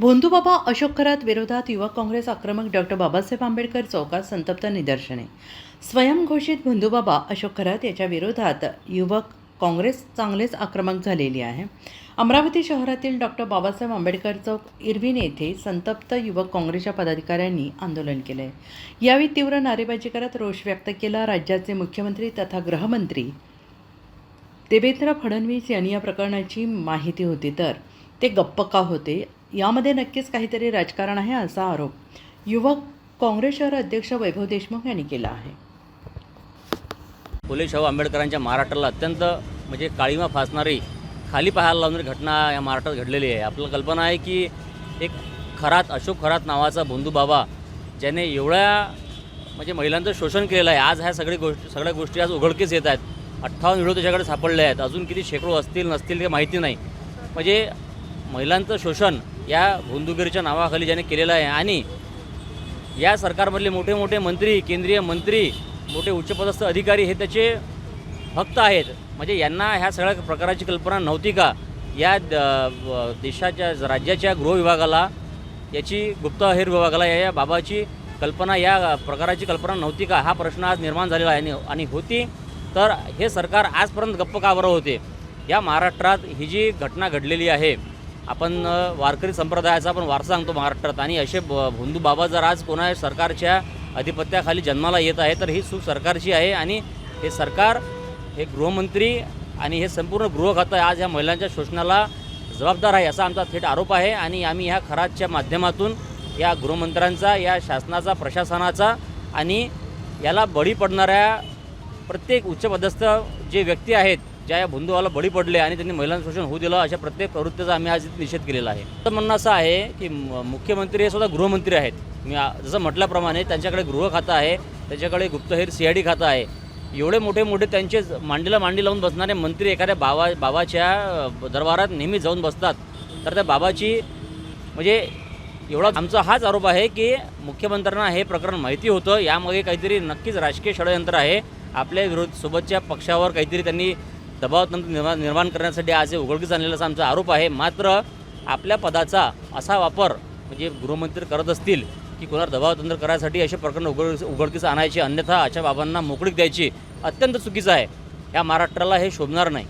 भोंदूबाबा अशोक खरात विरोधात युवक काँग्रेस आक्रमक डॉक्टर बाबासाहेब आंबेडकर चौकात संतप्त निदर्शने। स्वयंघोषित भोंदूबाबा अशोक खरात याच्या विरोधात युवक काँग्रेस चांगलेच आक्रमक झालेली आहे। अमरावती शहरातील डॉक्टर बाबासाहेब आंबेडकर चौक इरविन येथे संतप्त युवक काँग्रेसच्या पदाधिकाऱ्यांनी आंदोलन केले। यावेळी तीव्र नारेबाजी करत रोष व्यक्त केला। राज्याचे मुख्यमंत्री तथा गृहमंत्री देवेंद्र फडणवीस यांनी या प्रकरणाची माहिती होती तर ते गप्प का होते, यामध्ये नक्कीच काहीतरी राजकारण आहे असा आरोप युवक काँग्रेस शहर अध्यक्ष वैभव देशमुख यांनी केला आहे। फुले शाहू आंबेडकरांच्या महाराष्ट्राला अत्यंत काळीमा फासणारी, खाली पाहायला लावणारी घटना या महाराष्ट्रात घडलेली आहे। आपल्याला कल्पना आहे की एक खरात, अशोक खरात नावाचा भोंदूबाबा ज्याने एवढ्या महिलांचं शोषण केलेलं आहे, आज ह्या सगळ्या गोष्टी आज उघडकीस येत आहेत। 58 व्हिडिओ त्याच्याकडे सापडले आहेत, अजून किती शेकडो असतील नसतील ते माहिती नाही। महिलांचं शोषण या भोंदूगिरीच्या नावाखाली ज्याने केलेलं आहे आणि या सरकारमधले मोठे मोठे मंत्री, केंद्रीय मंत्री, मोठे उच्चपदस्थ अधिकारी हे त्याचे भक्त आहेत। यांना ह्या सगळ्या प्रकाराची कल्पना नव्हती का? या देशाच्या राज्याच्या गृह विभागाला, याची गुप्तहेर विभागाला या बाबाची कल्पना, या प्रकाराची कल्पना नव्हती का? हा प्रश्न आज निर्माण झालेला आहे आणि होती तर हे सरकार आजपर्यंत गप्प का बरं होते? या महाराष्ट्रात ही जी घटना घडलेली आहे, आपण वारकरी संप्रदायाचा आपण वारसा सांगतो महाराष्ट्रात, आणि असे भोंदूबाबा जर आज कोणा सरकारच्या अधिपत्याखाली जन्माला येत आहे तर ही चूक सरकारची आहे। आणि हे सरकार, हे गृहमंत्री आणि हे संपूर्ण गृह खातं आज या महिलांच्या शोषणाला जबाबदार आहे असा आमचा थेट आरोप आहे। आणि आम्ही ह्या खरातच्या माध्यमातून या गृहमंत्र्यांचा, या शासनाचा, प्रशासनाचा आणि याला बळी पडणाऱ्या प्रत्येक उच्चपदस्थ जे व्यक्ती आहेत, ज्या या भोंदूबाबाला बळी पडले आणि त्यांनी महिलांचं शोषण होऊ दिलं, अशा प्रत्येक प्रवृत्तीचा आम्ही आज निषेध केलेला आहे। तर म्हणणं असं आहे की मुख्यमंत्री हे स्वतः गृहमंत्री आहेत। मी जसं म्हटल्याप्रमाणे त्यांच्याकडे गृह खातं आहे, त्याच्याकडे गुप्तहेर CID खातं आहे। एवढे मोठे त्यांचे मांडीला मांडी लावून बसणारे मंत्री एखाद्या बाबाच्या दरबारात नेहमी जाऊन बसतात, तर त्या बाबाची एवढा आमचा हाच आरोप आहे की मुख्यमंत्र्यांना हे प्रकरण माहिती होतं, यामागे काहीतरी नक्कीच राजकीय षडयंत्र आहे। आपल्या सोबतच्या पक्षावर काहीतरी त्यांनी दबावतंत्र निर्माण करण्यासाठी आज हे उघडकीस आणलेला आमचा आरोप आहे। मात्र आपल्या पदाचा असा वापर गृहमंत्री करत असतील की कोणावर दबावतंत्र करायसाठी असे प्रकरण उघडकीस आणायचे, अन्यथा अशा बाबांना मोकळीक द्यायची, अत्यंत चुकीचं आहे। या महाराष्ट्राला हे शोभणार नाही।